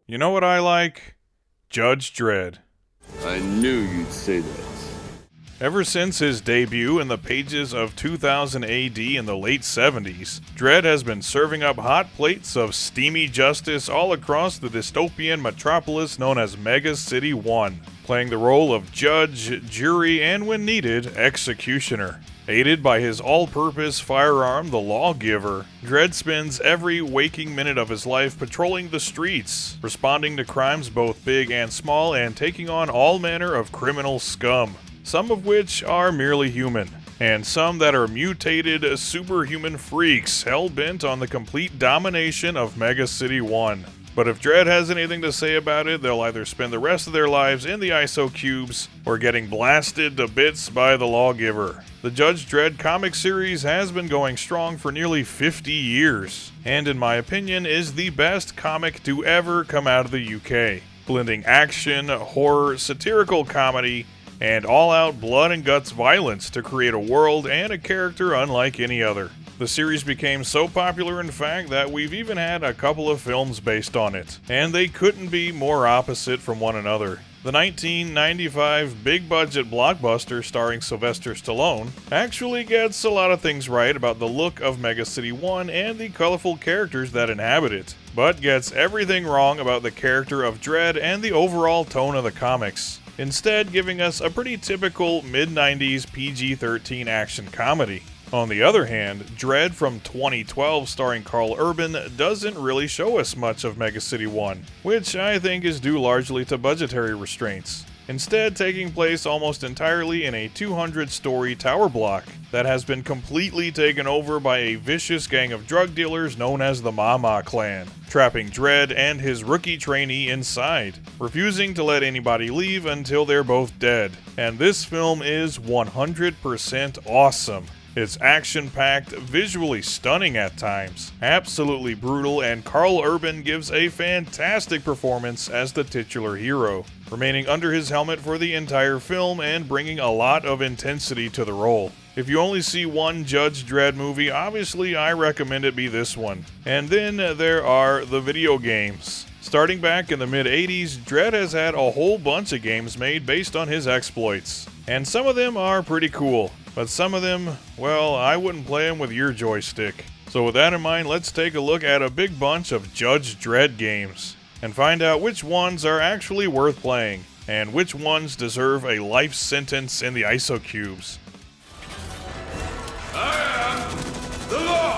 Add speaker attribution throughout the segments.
Speaker 1: You know what I like? Judge Dredd.
Speaker 2: I knew you'd say that.
Speaker 1: Ever since his debut in the pages of 2000 AD in the late 70s, Dredd has been serving up hot plates of steamy justice all across the dystopian metropolis known as Mega City 1, playing the role of judge, jury, and when needed, executioner. Aided by his all-purpose firearm, the Lawgiver, Dredd spends every waking minute of his life patrolling the streets, responding to crimes both big and small, and taking on all manner of criminal scum, some of which are merely human, and some that are mutated superhuman freaks hell-bent on the complete domination of Mega City 1. But if Dredd has anything to say about it, they'll either spend the rest of their lives in the ISO cubes or getting blasted to bits by the Lawgiver. The Judge Dredd comic series has been going strong for nearly 50 years, and in my opinion is the best comic to ever come out of the UK, blending action, horror, satirical comedy, and all-out blood and guts violence to create a world and a character unlike any other. The series became so popular, in fact, that we've even had a couple of films based on it, and they couldn't be more opposite from one another. The 1995 big-budget blockbuster starring Sylvester Stallone actually gets a lot of things right about the look of Mega City 1 and the colorful characters that inhabit it, but gets everything wrong about the character of Dredd and the overall tone of the comics, instead giving us a pretty typical mid-90s PG-13 action comedy. On the other hand, Dredd from 2012 starring Karl Urban doesn't really show us much of Mega City 1, which I think is due largely to budgetary restraints, instead taking place almost entirely in a 200-story tower block that has been completely taken over by a vicious gang of drug dealers known as the Mama Clan, trapping Dredd and his rookie trainee inside, refusing to let anybody leave until they're both dead. And this film is 100% awesome. It's action-packed, visually stunning at times, absolutely brutal, and Karl Urban gives a fantastic performance as the titular hero, remaining under his helmet for the entire film and bringing a lot of intensity to the role. If you only see one Judge Dredd movie, obviously I recommend it be this one. And then there are the video games. Starting back in the mid-80s, Dredd has had a whole bunch of games made based on his exploits, and some of them are pretty cool. But some of them, well, I wouldn't play them with your joystick. So with that in mind, let's take a look at a big bunch of Judge Dredd games, and find out which ones are actually worth playing, and which ones deserve a life sentence in the ISO cubes.
Speaker 2: I am the law!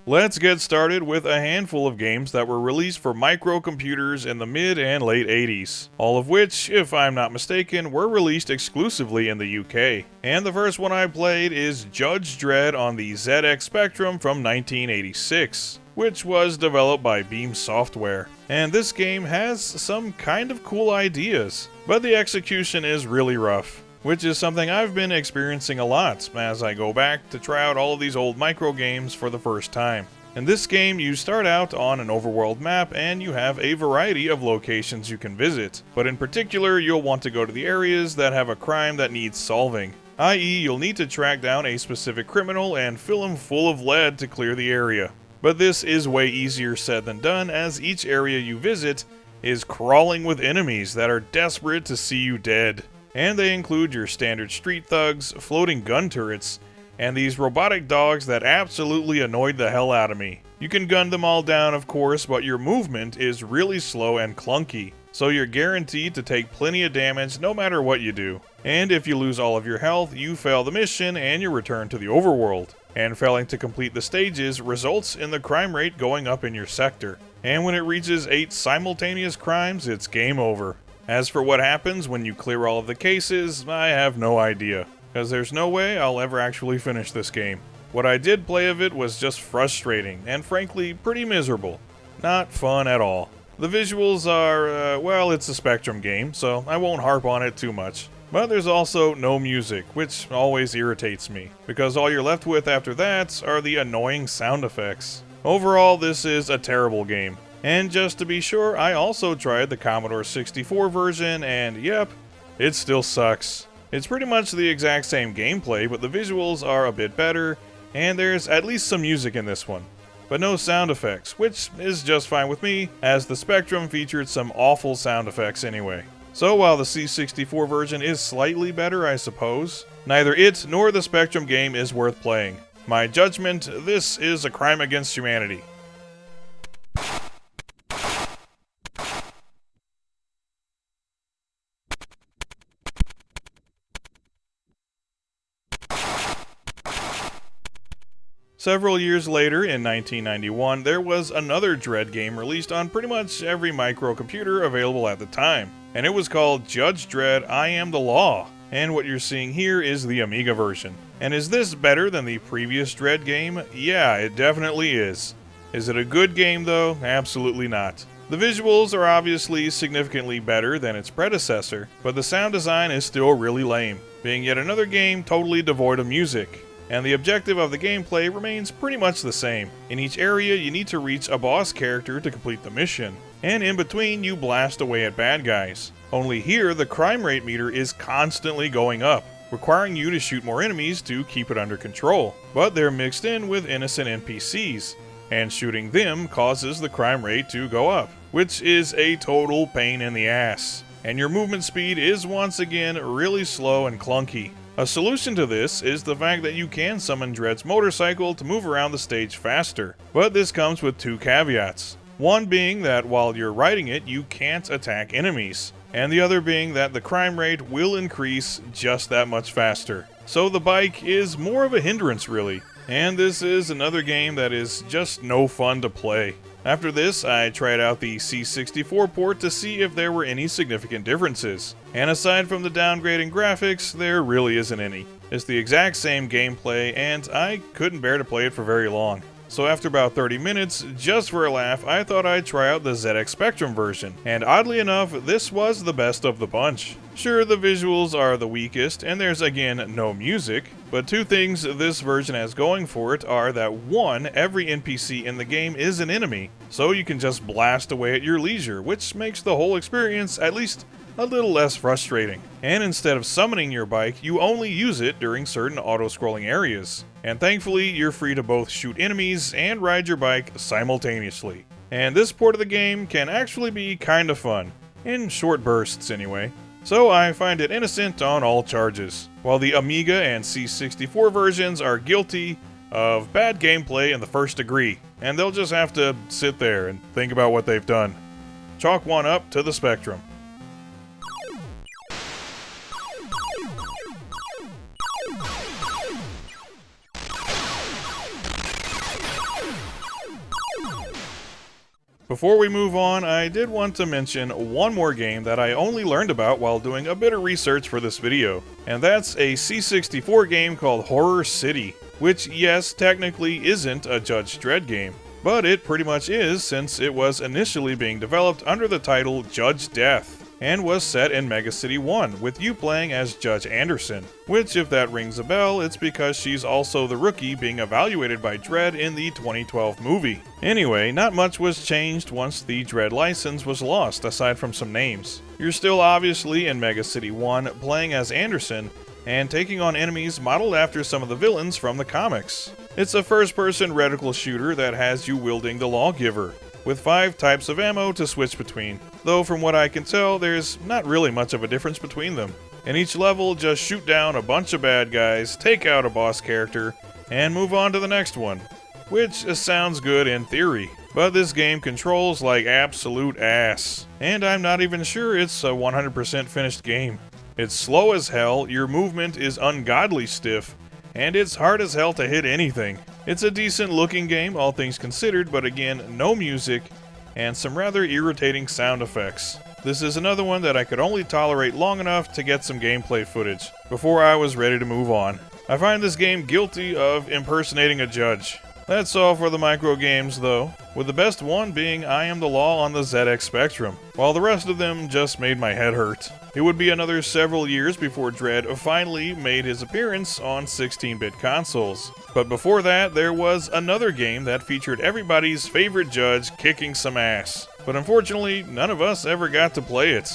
Speaker 1: Let's get started with a handful of games that were released for microcomputers in the mid and late 80s, all of which, if I'm not mistaken, were released exclusively in the UK. And the first one I played is Judge Dredd on the ZX Spectrum from 1986, which was developed by Beam Software. And this game has some kind of cool ideas, but the execution is really rough, which is something I've been experiencing a lot as I go back to try out all of these old micro games for the first time. In this game, you start out on an overworld map and you have a variety of locations you can visit, but in particular you'll want to go to the areas that have a crime that needs solving, i.e. you'll need to track down a specific criminal and fill him full of lead to clear the area. But this is way easier said than done, as each area you visit is crawling with enemies that are desperate to see you dead. And they include your standard street thugs, floating gun turrets, and these robotic dogs that absolutely annoyed the hell out of me. You can gun them all down, of course, but your movement is really slow and clunky, so you're guaranteed to take plenty of damage no matter what you do. And if you lose all of your health, you fail the mission and you return to the overworld. And failing to complete the stages results in the crime rate going up in your sector. And when it reaches 8 simultaneous crimes, it's game over. As for what happens when you clear all of the cases, I have no idea, because there's no way I'll ever actually finish this game. What I did play of it was just frustrating, and frankly, pretty miserable. Not fun at all. The visuals are, well, it's a Spectrum game, so I won't harp on it too much. But there's also no music, which always irritates me, because all you're left with after that are the annoying sound effects. Overall, this is a terrible game. And just to be sure, I also tried the Commodore 64 version, and yep, it still sucks. It's pretty much the exact same gameplay, but the visuals are a bit better, and there's at least some music in this one. but no sound effects, which is just fine with me, as the Spectrum featured some awful sound effects anyway. So while the C64 version is slightly better, I suppose, neither it nor the Spectrum game is worth playing. My judgment, this is a crime against humanity. Several years later, in 1991, there was another Dredd game released on pretty much every microcomputer available at the time, and it was called Judge Dredd I Am the Law, and what you're seeing here is the Amiga version. And is this better than the previous Dredd game? Yeah, it definitely is. Is it a good game though? Absolutely not. The visuals are obviously significantly better than its predecessor, but the sound design is still really lame, being yet another game totally devoid of music. And the objective of the gameplay remains pretty much the same. In each area, you need to reach a boss character to complete the mission, and in between, you blast away at bad guys. Only here, the crime rate meter is constantly going up, requiring you to shoot more enemies to keep it under control. But they're mixed in with innocent NPCs, and shooting them causes the crime rate to go up, which is a total pain in the ass. And your movement speed is once again really slow and clunky. A solution to this is the fact that you can summon Dredd's motorcycle to move around the stage faster, but this comes with two caveats. One being that while you're riding it, you can't attack enemies, and the other being that the crime rate will increase just that much faster. So the bike is more of a hindrance really, and this is another game that is just no fun to play. After this, I tried out the C64 port to see if there were any significant differences. And aside from the downgrading graphics, there really isn't any. It's the exact same gameplay, and I couldn't bear to play it for very long. So after about 30 minutes, just for a laugh, I thought I'd try out the ZX Spectrum version, and oddly enough, this was the best of the bunch. Sure, the visuals are the weakest, and there's again no music, but two things this version has going for it are that one, every NPC in the game is an enemy, so you can just blast away at your leisure, which makes the whole experience at least a little less frustrating. And instead of summoning your bike, you only use it during certain auto-scrolling areas. And thankfully, you're free to both shoot enemies and ride your bike simultaneously. And this port of the game can actually be kinda fun, in short bursts anyway. So I find it innocent on all charges, while the Amiga and C64 versions are guilty of bad gameplay in the first degree, and they'll just have to sit there and think about what they've done. Chalk one up to the Spectrum. Before we move on, I did want to mention one more game that I only learned about while doing a bit of research for this video, and that's a C64 game called Horror City, which yes, technically isn't a Judge Dredd game, but it pretty much is since it was initially being developed under the title Judge Death, and was set in Mega City 1, with you playing as Judge Anderson, which if that rings a bell, it's because she's also the rookie being evaluated by Dredd in the 2012 movie. Anyway, not much was changed once the Dredd license was lost, aside from some names. You're still obviously in Mega City 1, playing as Anderson, and taking on enemies modeled after some of the villains from the comics. It's a first-person reticle shooter that has you wielding the Lawgiver, with 5 types of ammo to switch between, though from what I can tell, there's not really much of a difference between them. In each level, just shoot down a bunch of bad guys, take out a boss character, and move on to the next one, which sounds good in theory, but this game controls like absolute ass, and I'm not even sure it's a 100% finished game. It's slow as hell, your movement is ungodly stiff, and it's hard as hell to hit anything. It's a decent looking game, all things considered, but again, no music, and some rather irritating sound effects. This is another one that I could only tolerate long enough to get some gameplay footage, before I was ready to move on. I find this game guilty of impersonating a judge. That's all for the micro games though, with the best one being I Am the Law on the ZX Spectrum, while the rest of them just made my head hurt. It would be another several years before Dredd finally made his appearance on 16-bit consoles. But before that, there was another game that featured everybody's favorite judge kicking some ass. But unfortunately, none of us ever got to play it.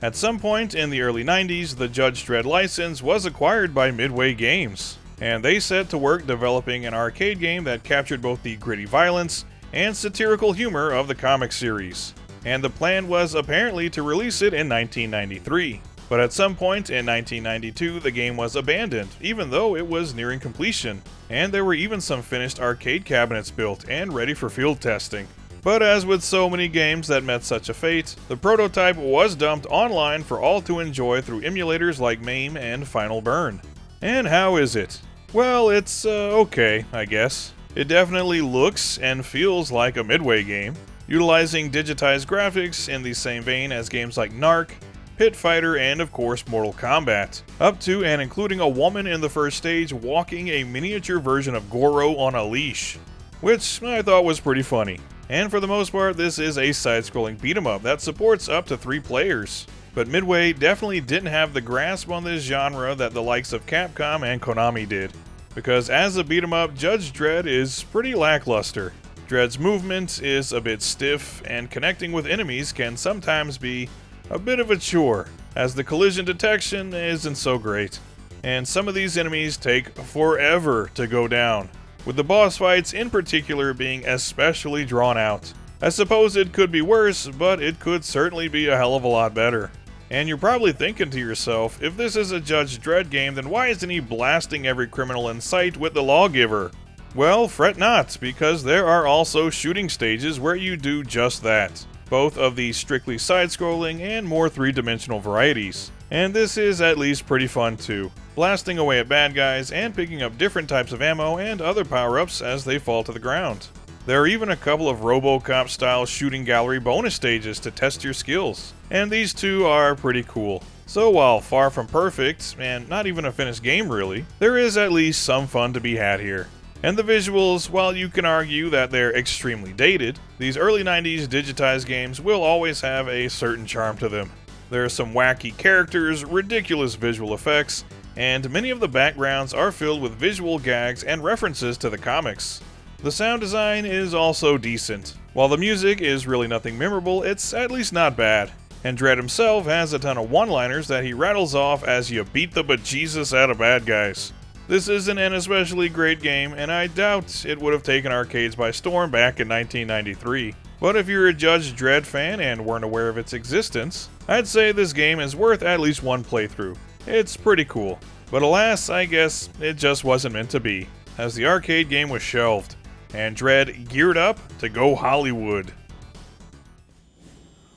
Speaker 1: At some point in the early 90s, the Judge Dredd license was acquired by Midway Games, and they set to work developing an arcade game that captured both the gritty violence and satirical humor of the comic series. And the plan was apparently to release it in 1993. But at some point in 1992, the game was abandoned, even though it was nearing completion, and there were even some finished arcade cabinets built and ready for field testing. But as with so many games that met such a fate, the prototype was dumped online for all to enjoy through emulators like MAME and Final Burn. And how is it? Well, it's okay, I guess. It definitely looks and feels like a Midway game, utilizing digitized graphics in the same vein as games like Narc, Pit Fighter, and of course Mortal Kombat, up to and including a woman in the first stage walking a miniature version of Goro on a leash, which I thought was pretty funny. And for the most part, this is a side-scrolling beat-em-up that supports up to 3 players. But Midway definitely didn't have the grasp on this genre that the likes of Capcom and Konami did, because as a beat-em-up, Judge Dredd is pretty lackluster. Dredd's movement is a bit stiff, and connecting with enemies can sometimes be a bit of a chore, as the collision detection isn't so great. And some of these enemies take forever to go down, with the boss fights in particular being especially drawn out. I suppose it could be worse, but it could certainly be a hell of a lot better. And you're probably thinking to yourself, if this is a Judge Dredd game, then why isn't he blasting every criminal in sight with the lawgiver? Well, fret not, because there are also shooting stages where you do just that, both of the strictly side-scrolling and more 3-dimensional varieties. And this is at least pretty fun too, blasting away at bad guys and picking up different types of ammo and other power-ups as they fall to the ground. There are even a couple of RoboCop-style shooting gallery bonus stages to test your skills, and these two are pretty cool. So while far from perfect, and not even a finished game really, there is at least some fun to be had here. And the visuals, while you can argue that they're extremely dated, these early 90s digitized games will always have a certain charm to them. There are some wacky characters, ridiculous visual effects, and many of the backgrounds are filled with visual gags and references to the comics. The sound design is also decent. While the music is really nothing memorable, it's at least not bad. And Dredd himself has a ton of one-liners that he rattles off as you beat the bejesus out of bad guys. This isn't an especially great game, and I doubt it would have taken arcades by storm back in 1993. But if you're a Judge Dredd fan and weren't aware of its existence, I'd say this game is worth at least one playthrough. It's pretty cool. But alas, I guess it just wasn't meant to be, as the arcade game was shelved, and Dredd geared up to go Hollywood.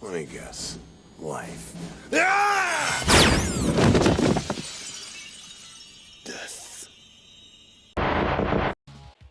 Speaker 3: Let me guess. Life. Death.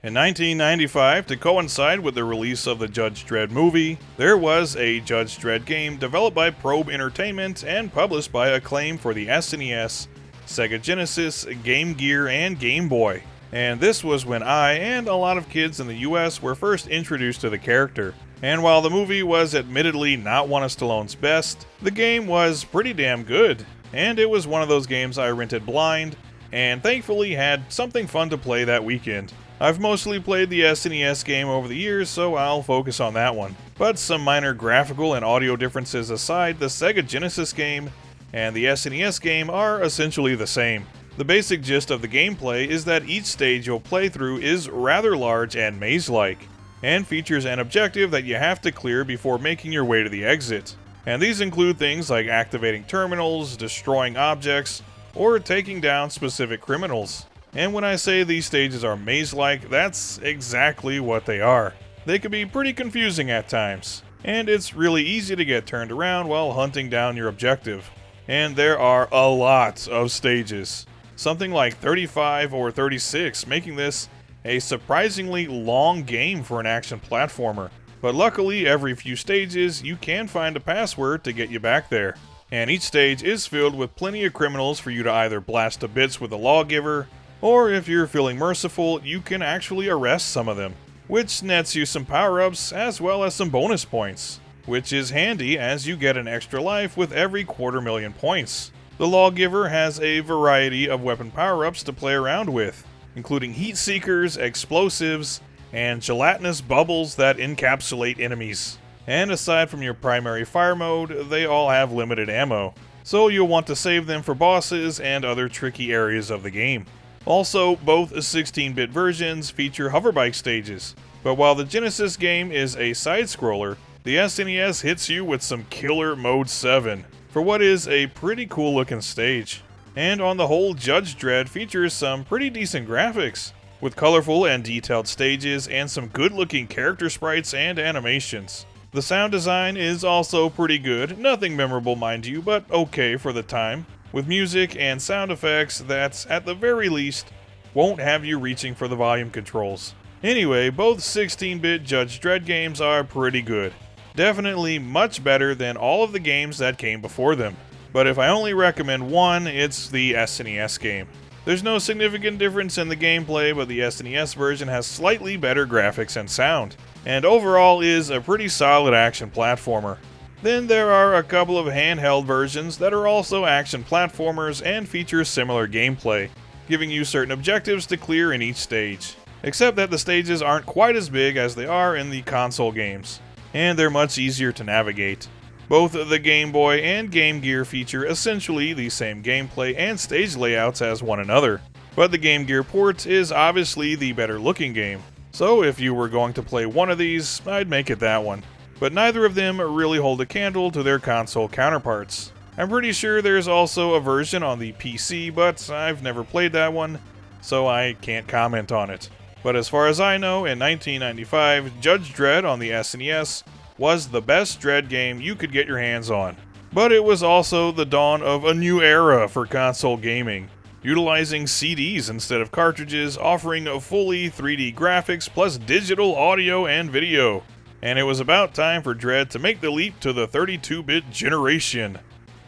Speaker 1: In 1995, to coincide with the release of the Judge Dredd movie, there was a Judge Dredd game developed by Probe Entertainment and published by Acclaim for the SNES, Sega Genesis, Game Gear, and Game Boy. And this was when I and a lot of kids in the US were first introduced to the character. And while the movie was admittedly not one of Stallone's best, the game was pretty damn good. And it was one of those games I rented blind, and thankfully had something fun to play that weekend. I've mostly played the SNES game over the years, so I'll focus on that one. But some minor graphical and audio differences aside, the Sega Genesis game and the SNES game are essentially the same. The basic gist of the gameplay is that each stage you'll play through is rather large and maze-like, and features an objective that you have to clear before making your way to the exit. And these include things like activating terminals, destroying objects, or taking down specific criminals. And when I say these stages are maze-like, that's exactly what they are. They can be pretty confusing at times, and it's really easy to get turned around while hunting down your objective. And there are a lot of stages, something like 35 or 36, making this a surprisingly long game for an action platformer. But luckily, every few stages, you can find a password to get you back there. And each stage is filled with plenty of criminals for you to either blast to bits with a lawgiver, or if you're feeling merciful, you can actually arrest some of them, which nets you some power-ups as well as some bonus points, which is handy as you get an extra life with every 250,000 points. The lawgiver has a variety of weapon power-ups to play around with, including heat seekers, explosives, and gelatinous bubbles that encapsulate enemies. And aside from your primary fire mode, they all have limited ammo. so you'll want to save them for bosses and other tricky areas of the game. Also, both 16-bit versions feature hoverbike stages, but while the Genesis game is a side-scroller, the SNES hits you with some killer Mode 7 for what is a pretty cool looking stage. And on the whole, Judge Dredd features some pretty decent graphics, with colorful and detailed stages and some good looking character sprites and animations. The sound design is also pretty good, nothing memorable mind you, but okay for the time, with music and sound effects that, at the very least, won't have you reaching for the volume controls. Anyway, both 16-bit Judge Dredd games are pretty good. Definitely much better than all of the games that came before them. But if I only recommend one, it's the SNES game. There's no significant difference in the gameplay, but the SNES version has slightly better graphics and sound, and overall is a pretty solid action platformer. Then there are a couple of handheld versions that are also action platformers and feature similar gameplay, giving you certain objectives to clear in each stage, except that the stages aren't quite as big as they are in the console games, and they're much easier to navigate. Both the Game Boy and Game Gear feature essentially the same gameplay and stage layouts as one another, but the Game Gear port is obviously the better looking game, so if you were going to play one of these, I'd make it that one. But neither of them really hold a candle to their console counterparts. I'm pretty sure there's also a version on the PC, but I've never played that one, so I can't comment on it. But as far as I know, in 1995, Judge Dredd on the SNES was the best Dredd game you could get your hands on. But it was also the dawn of a new era for console gaming, utilizing CDs instead of cartridges, offering fully 3D graphics plus digital audio and video. And it was about time for Dredd to make the leap to the 32-bit generation.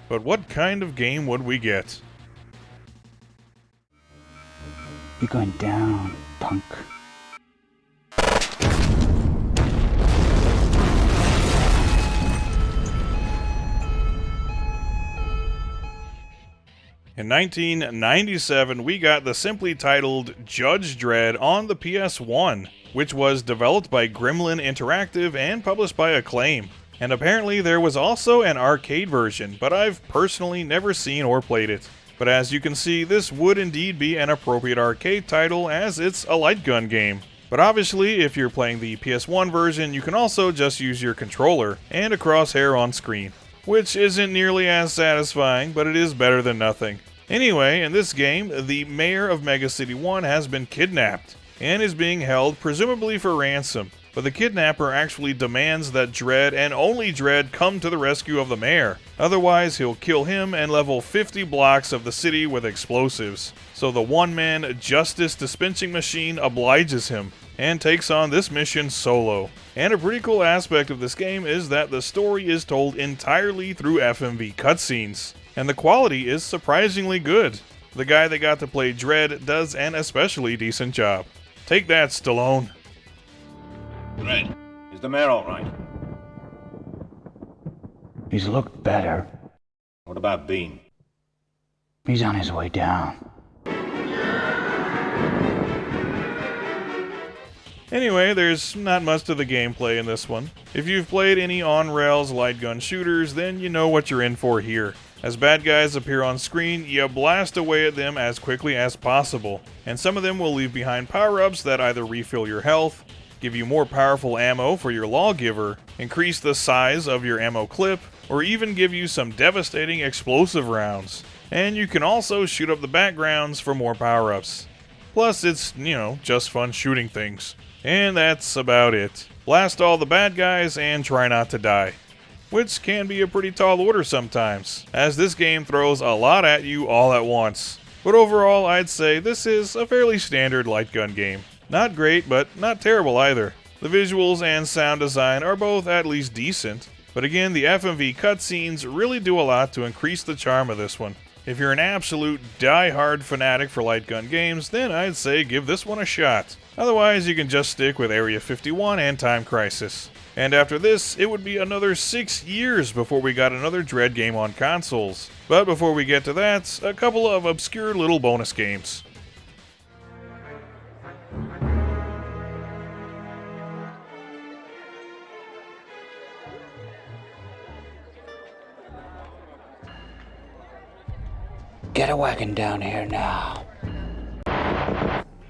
Speaker 1: But what kind of game would we get?
Speaker 4: You're going down, punk.
Speaker 1: In 1997, we got the simply titled Judge Dredd on the PS1, which was developed by Gremlin Interactive and published by Acclaim. And apparently there was also an arcade version, but I've personally never seen or played it. But as you can see, this would indeed be an appropriate arcade title as it's a light gun game. But obviously, if you're playing the PS1 version, you can also just use your controller and a crosshair on screen, which isn't nearly as satisfying, but it is better than nothing. Anyway, in this game, the mayor of Mega City 1 has been kidnapped and is being held presumably for ransom, but the kidnapper actually demands that Dredd and only Dredd come to the rescue of the mayor. Otherwise, he'll kill him and level 50 blocks of the city with explosives. So the one-man justice dispensing machine obliges him and takes on this mission solo. And a pretty cool aspect of this game is that the story is told entirely through FMV cutscenes, and the quality is surprisingly good. The guy that got to play Dredd does an especially decent job. Take that, Stallone.
Speaker 5: Dredd, is the mayor all right?
Speaker 4: He's looked better.
Speaker 5: What about Bean?
Speaker 4: He's on his way down.
Speaker 1: Anyway, there's not much to the gameplay in this one. If you've played any on-rails light gun shooters, then you know what you're in for here. As bad guys appear on screen, you blast away at them as quickly as possible, and some of them will leave behind power-ups that either refill your health, give you more powerful ammo for your lawgiver, increase the size of your ammo clip, or even give you some devastating explosive rounds. And you can also shoot up the backgrounds for more power-ups. Plus, it's, just fun shooting things. And that's about it. Blast all the bad guys and try not to die. Which can be a pretty tall order sometimes, as this game throws a lot at you all at once. But overall, I'd say this is a fairly standard light gun game. Not great, but not terrible either. The visuals and sound design are both at least decent, but again, the FMV cutscenes really do a lot to increase the charm of this one. If you're an absolute die-hard fanatic for light gun games, then I'd say give this one a shot. Otherwise, you can just stick with Area 51 and Time Crisis. And after this, it would be another 6 years before we got another Dredd game on consoles. But before we get to that, a couple of obscure little bonus games.
Speaker 4: Get a wagon down here now.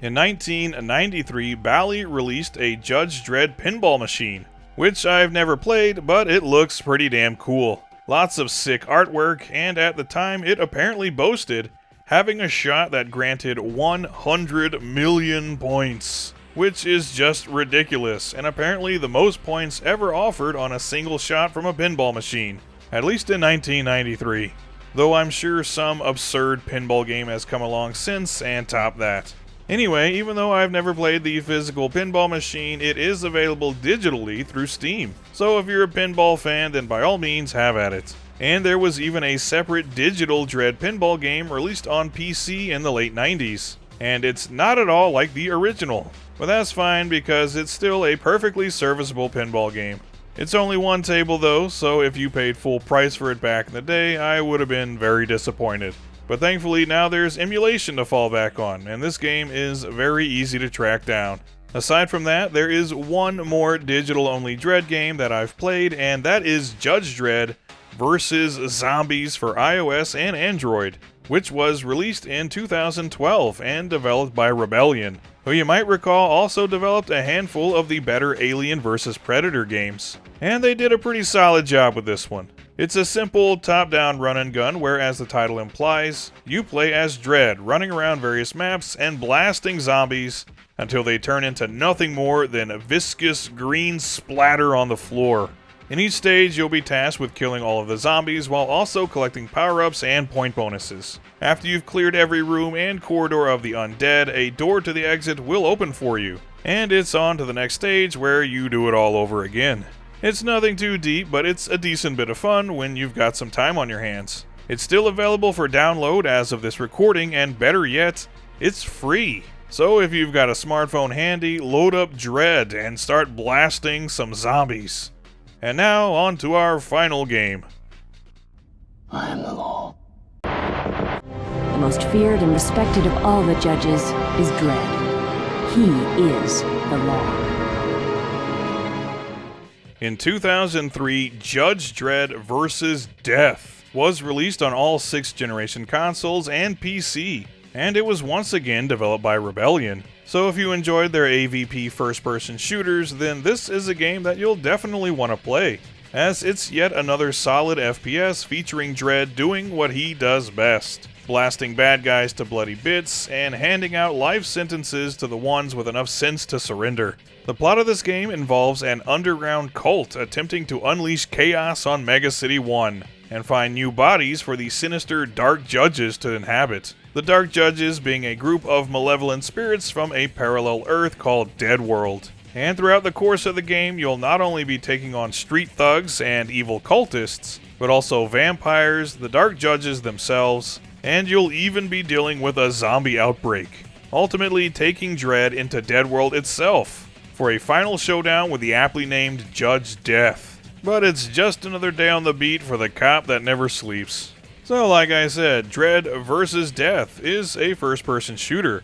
Speaker 1: In 1993, Bally released a Judge Dredd pinball machine, which I've never played, but it looks pretty damn cool. Lots of sick artwork, and at the time it apparently boasted having a shot that granted 100 million points, which is just ridiculous, and apparently the most points ever offered on a single shot from a pinball machine, at least in 1993. Though I'm sure some absurd pinball game has come along since and topped that. Anyway, even though I've never played the physical pinball machine, it is available digitally through Steam. So if you're a pinball fan, then by all means have at it. And there was even a separate digital Dredd pinball game released on PC in the late 90s. And it's not at all like the original. But that's fine because it's still a perfectly serviceable pinball game. It's only one table though, so if you paid full price for it back in the day, I would have been very disappointed. But thankfully now there's emulation to fall back on, and this game is very easy to track down. Aside from that, there is one more digital-only Dredd game that I've played, and that is Judge Dredd Vs Zombies for iOS and Android, which was released in 2012 and developed by Rebellion, who you might recall also developed a handful of the better Alien vs Predator games. And they did a pretty solid job with this one. It's a simple top-down run-and-gun where, as the title implies, you play as Dredd, running around various maps and blasting zombies until they turn into nothing more than a viscous green splatter on the floor. In each stage, you'll be tasked with killing all of the zombies while also collecting power-ups and point bonuses. After you've cleared every room and corridor of the undead, a door to the exit will open for you, and it's on to the next stage where you do it all over again. It's nothing too deep, but it's a decent bit of fun when you've got some time on your hands. It's still available for download as of this recording, and better yet, it's free. So if you've got a smartphone handy, load up Dredd and start blasting some zombies. And now, on to our final game.
Speaker 4: I am the law.
Speaker 6: The most feared and respected of all the judges is Dredd. He is the law.
Speaker 1: In 2003, Judge Dredd Vs Death was released on all 6th generation consoles and PC, and it was once again developed by Rebellion. So if you enjoyed their AVP first-person shooters, then this is a game that you'll definitely want to play, as it's yet another solid FPS featuring Dredd doing what he does best, blasting bad guys to bloody bits and handing out life sentences to the ones with enough sense to surrender. The plot of this game involves an underground cult attempting to unleash chaos on Mega City 1 and find new bodies for the sinister Dark Judges to inhabit. The Dark Judges being a group of malevolent spirits from a parallel Earth called Dead World. And throughout the course of the game, you'll not only be taking on street thugs and evil cultists, but also vampires, the Dark Judges themselves, and you'll even be dealing with a zombie outbreak, ultimately taking Dredd into Dead World itself for a final showdown with the aptly named Judge Death. But it's just another day on the beat for the cop that never sleeps. So like I said, Dredd Vs Death is a first-person shooter,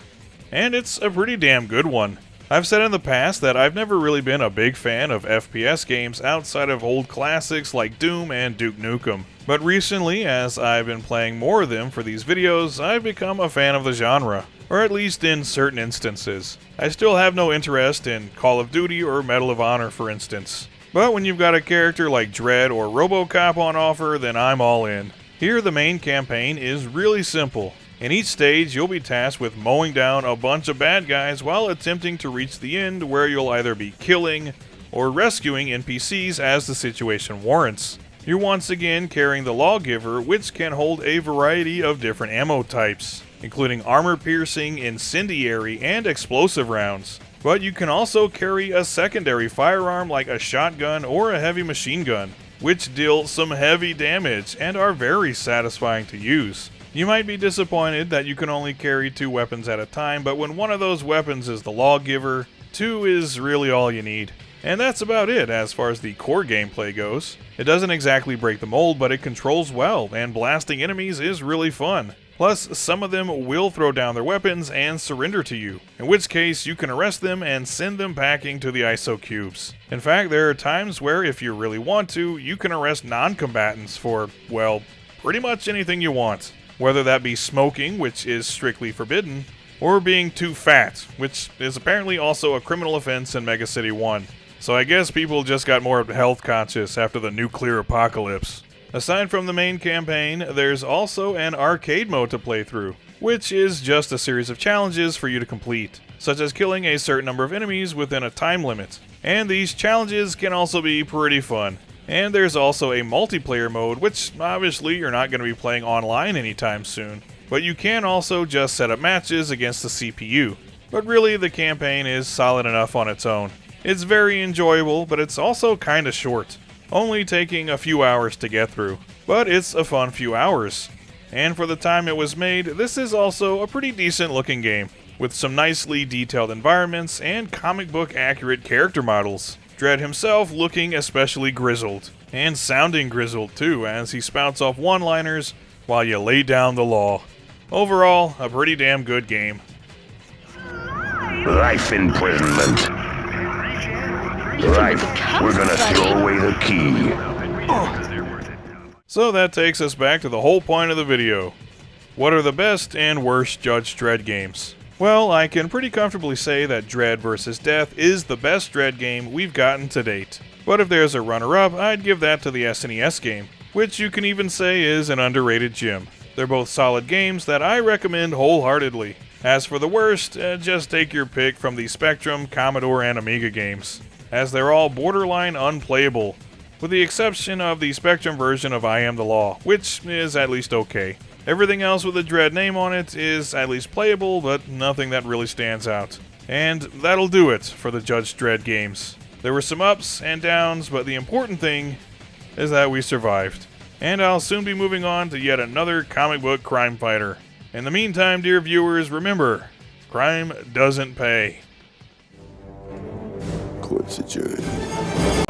Speaker 1: and it's a pretty damn good one. I've said in the past that I've never really been a big fan of FPS games outside of old classics like Doom and Duke Nukem. But recently, as I've been playing more of them for these videos, I've become a fan of the genre, or at least in certain instances. I still have no interest in Call of Duty or Medal of Honor, for instance. But when you've got a character like Dredd or RoboCop on offer, then I'm all in. Here, the main campaign is really simple. In each stage, you'll be tasked with mowing down a bunch of bad guys while attempting to reach the end, where you'll either be killing or rescuing NPCs as the situation warrants. You're once again carrying the Lawgiver, which can hold a variety of different ammo types, including armor-piercing, incendiary, and explosive rounds. But you can also carry a secondary firearm like a shotgun or a heavy machine gun, which deal some heavy damage and are very satisfying to use. You might be disappointed that you can only carry 2 weapons at a time, but when one of those weapons is the Lawgiver, 2 is really all you need. And that's about it as far as the core gameplay goes. It doesn't exactly break the mold, but it controls well, and blasting enemies is really fun. Plus, some of them will throw down their weapons and surrender to you, in which case you can arrest them and send them packing to the ISO cubes. In fact, there are times where, if you really want to, you can arrest non-combatants for, well, pretty much anything you want. whether that be smoking, which is strictly forbidden, or being too fat, which is apparently also a criminal offense in Mega City 1. So I guess people just got more health conscious after the nuclear apocalypse. Aside from the main campaign, there's also an arcade mode to play through, which is just a series of challenges for you to complete, such as killing a certain number of enemies within a time limit. And these challenges can also be pretty fun. And there's also a multiplayer mode, which obviously you're not going to be playing online anytime soon, but you can also just set up matches against the CPU. But really, the campaign is solid enough on its own. It's very enjoyable, but it's also kinda short, only taking a few hours to get through. But it's a fun few hours. And for the time it was made, this is also a pretty decent looking game, with some nicely detailed environments and comic book accurate character models. Dredd himself looking especially grizzled, and sounding grizzled too, as he spouts off one-liners while you lay down the law. Overall, a pretty damn good game.
Speaker 7: Life imprisonment. Right, we're gonna throw away the key.
Speaker 1: So that takes us back to the whole point of the video. What are the best and worst Judge Dredd games? Well, I can pretty comfortably say that Dredd Vs Death is the best Dredd game we've gotten to date. But if there's a runner-up, I'd give that to the SNES game, which you can even say is an underrated gem. They're both solid games that I recommend wholeheartedly. As for the worst, just take your pick from the Spectrum, Commodore, and Amiga games, as they're all borderline unplayable, with the exception of the Spectrum version of I Am the Law, which is at least okay. Everything else with a Dredd name on it is at least playable, but nothing that really stands out. And that'll do it for the Judge Dredd games. There were some ups and downs, but the important thing is that we survived. And I'll soon be moving on to yet another comic book crime fighter. In the meantime, dear viewers, remember, crime doesn't pay.
Speaker 3: Court's adjourned.